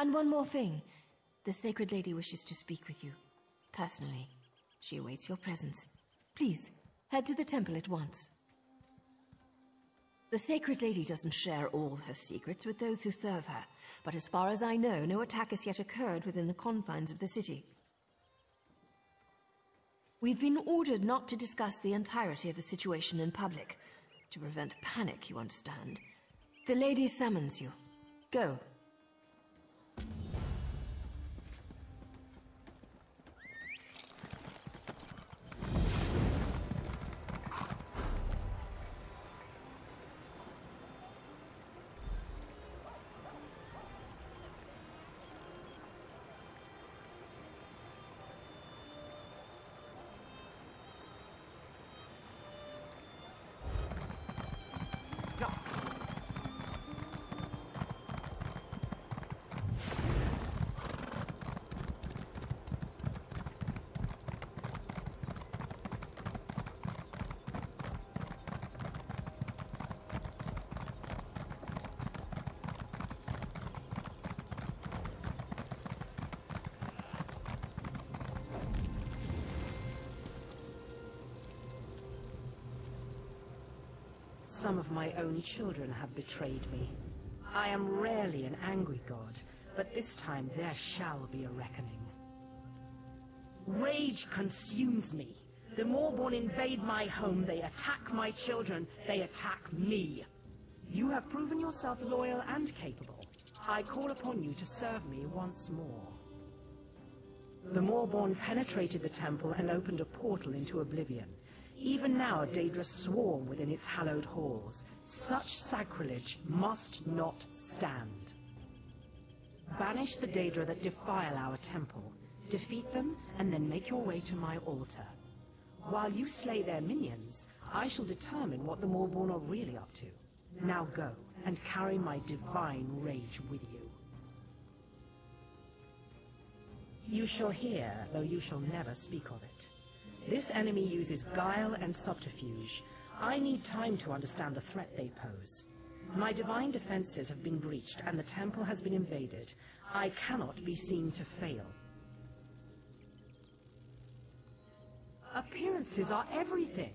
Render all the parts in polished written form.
And one more thing. The Sacred Lady wishes to speak with you. Personally. She awaits your presence. Please, head to the temple at once. The Sacred Lady doesn't share all her secrets with those who serve her, but as far as I know, no attack has yet occurred within the confines of the city. We've been ordered not to discuss the entirety of the situation in public. To prevent panic, you understand. The lady summons you. Go. Some of my own children have betrayed me. I am rarely an angry god, but this time there shall be a reckoning. Rage consumes me. The Moorborn invade my home, they attack my children, they attack me. You have proven yourself loyal and capable. I call upon you to serve me once more. The Moorborn penetrated the temple and opened a portal into oblivion. Even now, Daedra swarm within its hallowed halls. Such sacrilege must not stand. Banish the Daedra that defile our temple. Defeat them, and then make your way to my altar. While you slay their minions, I shall determine what the Moorborn are really up to. Now go, and carry my divine rage with you. You shall hear, though you shall never speak of it. This enemy uses guile and subterfuge. I need time to understand the threat they pose. My divine defenses have been breached and the temple has been invaded. I cannot be seen to fail. Appearances are everything.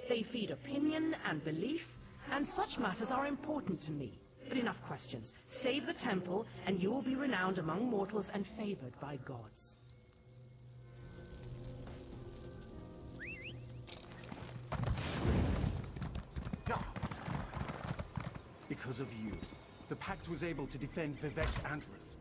They feed opinion and belief, and such matters are important to me. But enough questions. Save the temple, and you will be renowned among mortals and favored by gods. Because of you, the Pact was able to defend Vivec's antlers.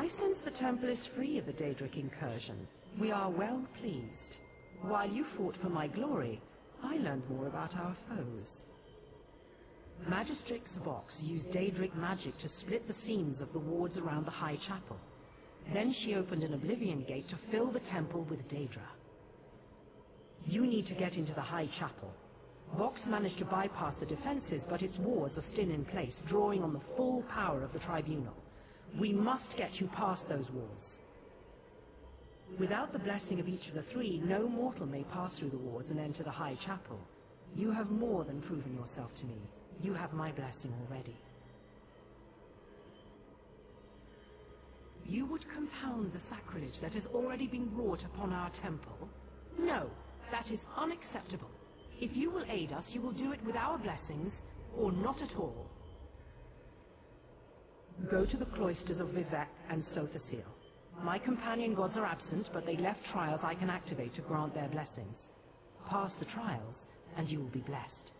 I sense the temple is free of the Daedric incursion. We are well pleased. While you fought for my glory, I learned more about our foes. Magistrix Vox used Daedric magic to split the seams of the wards around the High Chapel. Then she opened an Oblivion Gate to fill the temple with Daedra. You need to get into the High Chapel. Vox managed to bypass the defenses, but its wards are still in place, drawing on the full power of the Tribunal. We must get you past those wards. Without the blessing of each of the three, no mortal may pass through the wards and enter the High Chapel. You have more than proven yourself to me. You have my blessing already. You would compound the sacrilege that has already been wrought upon our temple? No, that is unacceptable. If you will aid us, you will do it with our blessings, or not at all. Go to the cloisters of Vivec and Sotha Sil. My companion gods are absent, but they left trials I can activate to grant their blessings. Pass the trials, and you will be blessed.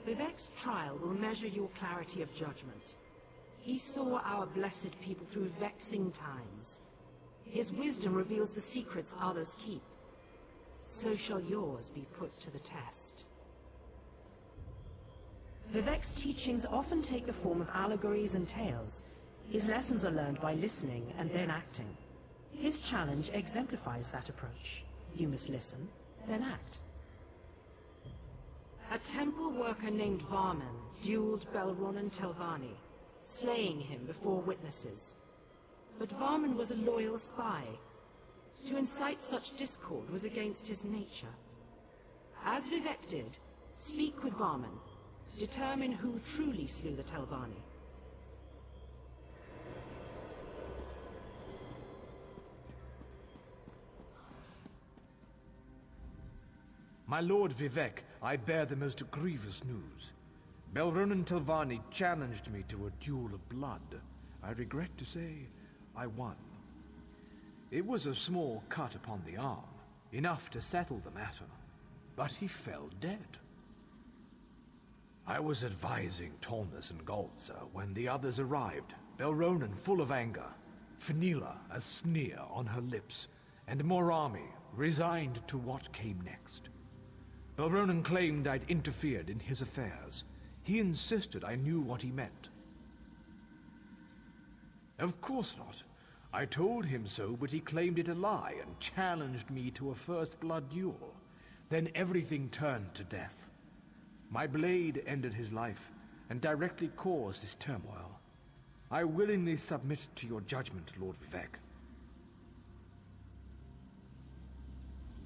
Vivec's trial will measure your clarity of judgment. He saw our blessed people through vexing times. His wisdom reveals the secrets others keep. So shall yours be put to the test. Vivec's teachings often take the form of allegories and tales. His lessons are learned by listening and then acting. His challenge exemplifies that approach. You must listen, then act. A temple worker named Varman dueled Belronan Telvanni, slaying him before witnesses. But Varman was a loyal spy. To incite such discord was against his nature. As Vivec did, speak with Varman. Determine who truly slew the Telvanni. My lord Vivec, I bear the most grievous news. Belronan Telvanni challenged me to a duel of blood. I regret to say, I won. It was a small cut upon the arm, enough to settle the matter, but he fell dead. I was advising Tornus and Galtzer when the others arrived, Belronan full of anger, Fenila a sneer on her lips, and Morami resigned to what came next. Belronan claimed I'd interfered in his affairs. He insisted I knew what he meant. Of course not. I told him so, but he claimed it a lie and challenged me to a first-blood duel. Then everything turned to death. My blade ended his life and directly caused his turmoil. I willingly submit to your judgment, Lord Vivec.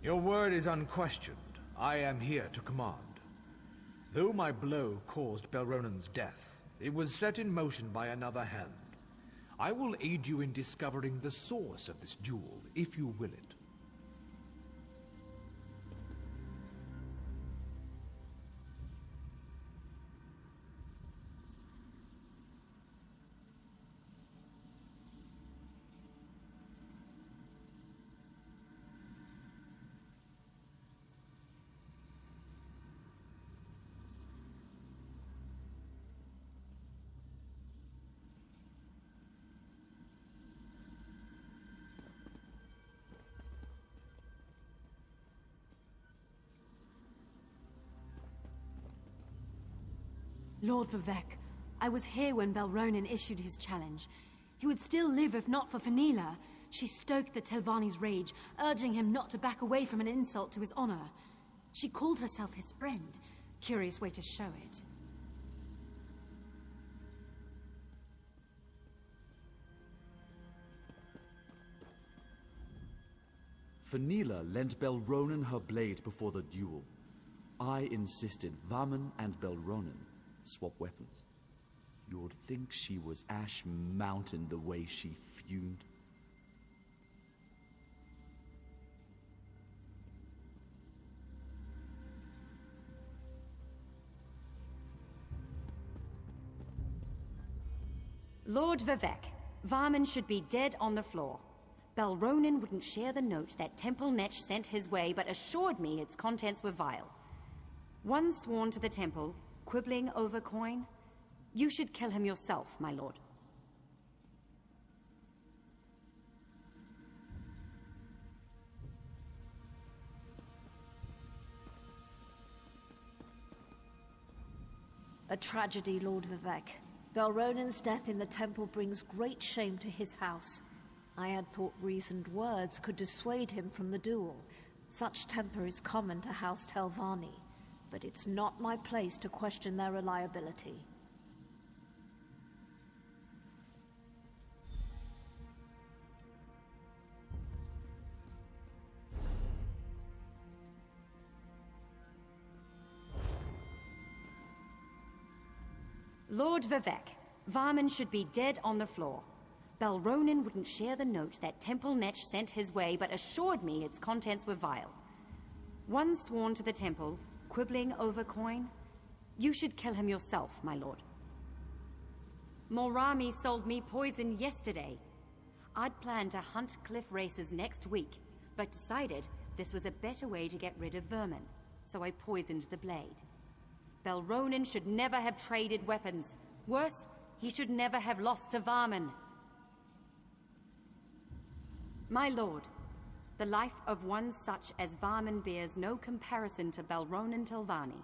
Your word is unquestioned. I am here to command. Though my blow caused Belronan's death, it was set in motion by another hand. I will aid you in discovering the source of this duel, if you will it. Lord Vivec, I was here when Belronan issued his challenge. He would still live if not for Fenila. She stoked the Telvanni's rage, urging him not to back away from an insult to his honor. She called herself his friend. Curious way to show it. Fenila lent Belronen her blade before the duel. I insisted Vaman and Belronen swap weapons. You'd think she was Ash Mountain the way she fumed. Lord Vivec, Varman should be dead on the floor. Belronen wouldn't share the note that Temple Netch sent his way, but assured me its contents were vile. One sworn to the temple, quibbling over coin. You should kill him yourself, my lord. A tragedy, Lord Vivec. Belronen's death in the temple brings great shame to his house. I had thought reasoned words could dissuade him from the duel. Such temper is common to House Telvanni, but it's not my place to question their reliability. Lord Vivec, Varman should be dead on the floor. Belronen wouldn't share the note that Temple Netch sent his way, but assured me its contents were vile. One sworn to the temple, quibbling over coin. You should kill him yourself, my lord. Morami sold me poison yesterday. I'd planned to hunt cliff racers next week, but decided this was a better way to get rid of vermin, so I poisoned the blade. Belronen should never have traded weapons. Worse, he should never have lost to Varman. My lord, the life of one such as Varman bears no comparison to Belronen Telvanni.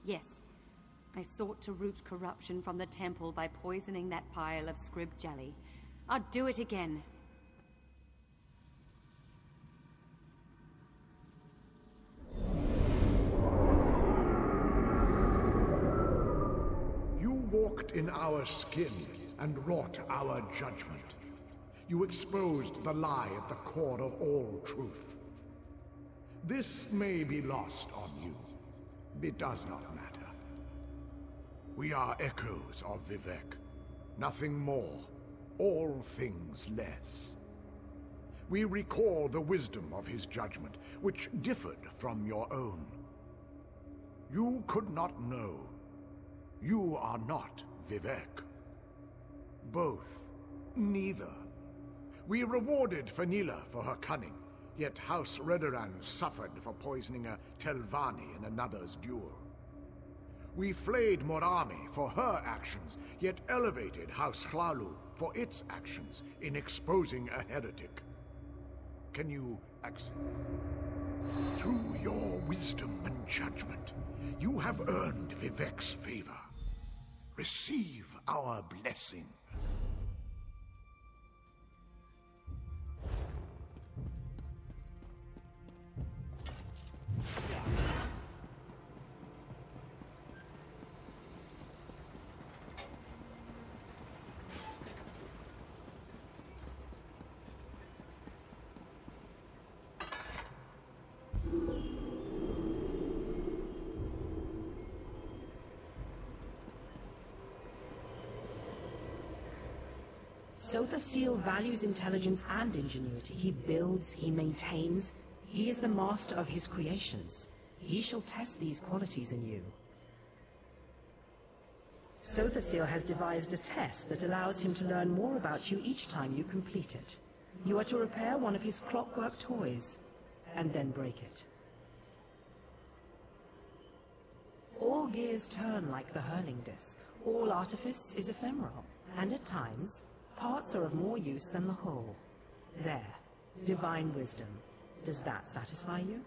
Yes, I sought to root corruption from the temple by poisoning that pile of scrib jelly. I'd do it again. You walked in our skin and wrought our judgment. You exposed the lie at the core of all truth. This may be lost on you. It does not matter. We are echoes of Vivec. Nothing more, all things less. We recall the wisdom of his judgment, which differed from your own. You could not know. You are not Vivec. Both. Neither. We rewarded Fenila for her cunning, yet House Redoran suffered for poisoning a Telvanni in another's duel. We flayed Morami for her actions, yet elevated House Hlalu for its actions in exposing a heretic. Can you accept? Through your wisdom and judgment, you have earned Vivec's favor. Receive our blessing. Sotha Sil values intelligence and ingenuity. He builds, he maintains. He is the master of his creations. He shall test these qualities in you. Sotha Sil has devised a test that allows him to learn more about you each time you complete it. You are to repair one of his clockwork toys, and then break it. All gears turn like the hurling disc. All artifice is ephemeral, and at times, parts are of more use than the whole. There. Divine wisdom. Does that satisfy you?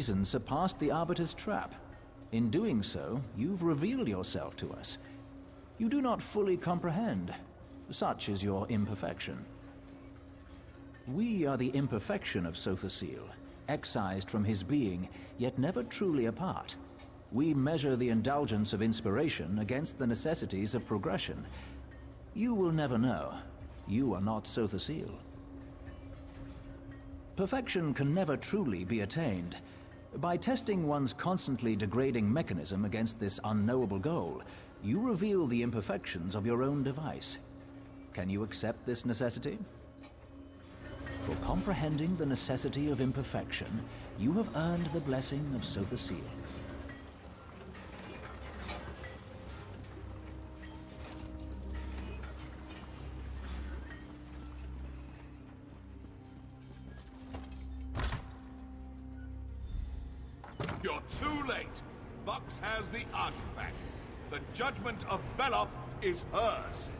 reason surpassed the Arbiter's trap. In doing so, you've revealed yourself to us. You do not fully comprehend. Such is your imperfection. We are the imperfection of Sotha Sil, excised from his being, yet never truly apart. We measure the indulgence of inspiration against the necessities of progression. You will never know. You are not Sotha Sil. Perfection can never truly be attained. By testing one's constantly degrading mechanism against this unknowable goal, you reveal the imperfections of your own device. Can you accept this necessity? For comprehending the necessity of imperfection, you have earned the blessing of Sotha Sil. You're too late. Vox has the artifact. The judgment of Veloth is hers.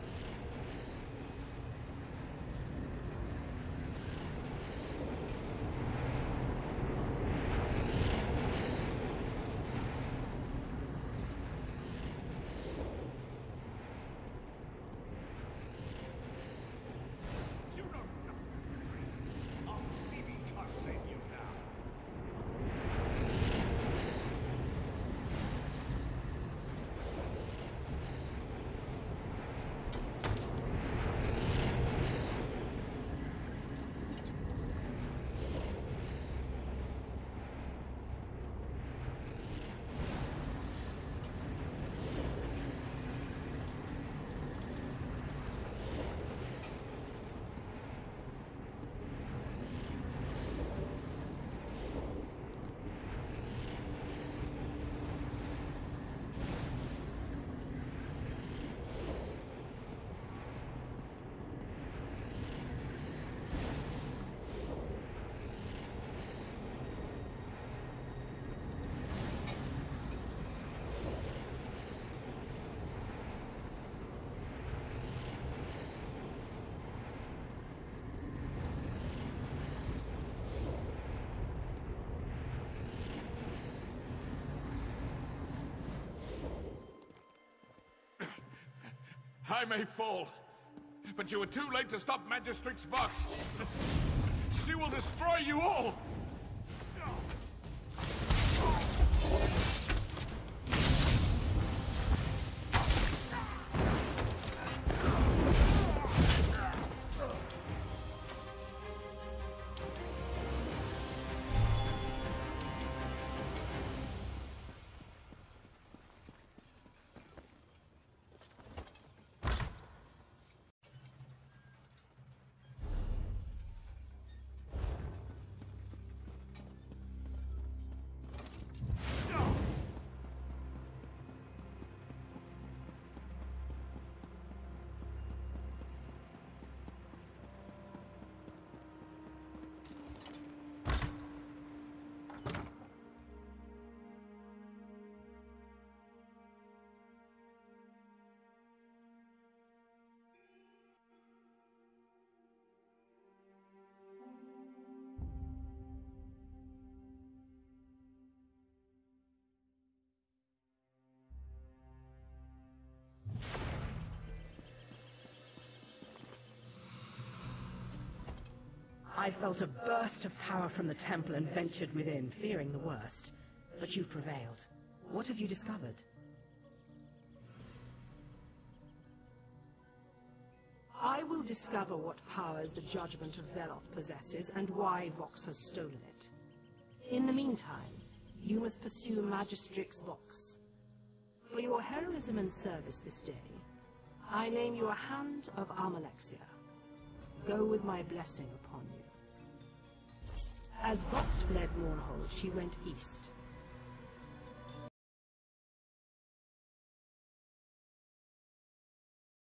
I may fall, but you were too late to stop Magistrix Vox. She will destroy you all! I felt a burst of power from the temple and ventured within, fearing the worst. But you've prevailed. What have you discovered? I will discover what powers the judgment of Veloth possesses and why Vox has stolen it. In the meantime, you must pursue Magistrix Vox. For your heroism and service this day, I name you a Hand of Almalexia. Go with my blessing upon you. As Vox fled Mournhold, she went east,